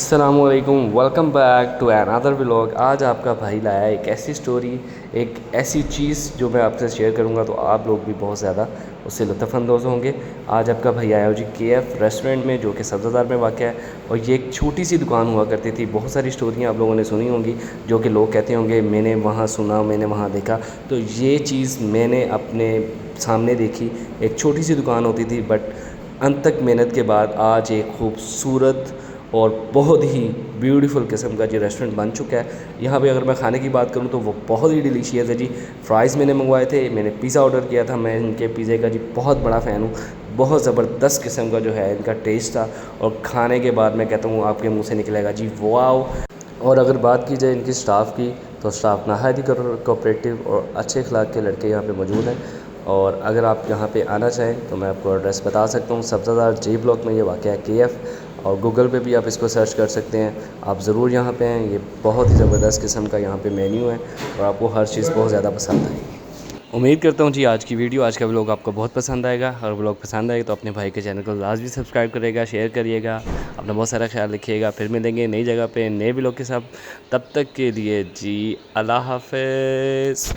अस्सलामुअलैकुम, welcome back to another vlog. आज आपका भाई लाया है एक ऐसी स्टोरी, एक ऐसी चीज़ जो मैं आपसे शेयर करूंगा तो आप लोग भी बहुत ज़्यादा उससे लुत्फ़अंदोज़ होंगे। आज आपका भाई आया हो जी KF रेस्टोरेंट में, जो कि सब्ज़ादार में वाक़ है। और ये एक छोटी सी दुकान हुआ करती थी। बहुत सारी स्टोरियाँ आप लोगों ने सुनी होंगी जो कि लोग कहते होंगे मैंने वहाँ सुना, मैंने वहाँ देखा। तो ये चीज़ मैंने अपने सामने देखी। एक छोटी सी दुकान होती थी, बट अनथक मेहनत के बाद आज एक खूबसूरत और बहुत ही ब्यूटीफुल किस्म का जी रेस्टोरेंट बन चुका है। यहाँ पे अगर मैं खाने की बात करूँ तो वो बहुत ही डिलीशियस है जी। फ़्राइज़ मैंने मंगवाए थे, मैंने पिज़्ज़ा ऑर्डर किया था। मैं इनके पिज़्ज़े का जी बहुत बड़ा फ़ैन हूँ। बहुत ज़बरदस्त किस्म का जो है इनका टेस्ट था, और खाने के बाद मैं कहता हूँ आपके मुँह से निकलेगा जी वाओ। और अगर बात की जाए इनकी स्टाफ़ की, तो स्टाफ़ नहायत ही कोऑपरेटिव और अच्छे अखलाक के लड़के यहाँ पे मौजूद हैं। और अगर आप यहाँ पे आना चाहें तो मैं आपको एड्रेस बता सकता हूँ। सब्ज़ादार J ब्लॉक में ये वाक़ है KF, और गूगल पे भी आप इसको सर्च कर सकते हैं। आप ज़रूर यहाँ पे आएँ। ये बहुत ही ज़बरदस्त किस्म का यहाँ पे मेन्यू है और आपको हर चीज़ बहुत ज़्यादा पसंद आएगी। उम्मीद करता हूँ जी आज की वीडियो, आज का व्लॉग आपको बहुत पसंद आएगा। और व्लॉग पसंद आए तो अपने भाई के चैनल को लाजमी सब्सक्राइब करिएगा, शेयर करिएगा। अपना बहुत सारा ख्याल रखिएगा। फिर मिलेंगे नई जगह पे नए व्लॉग के साथ। तब तक के लिए जी अल्लाह हाफ़िज़।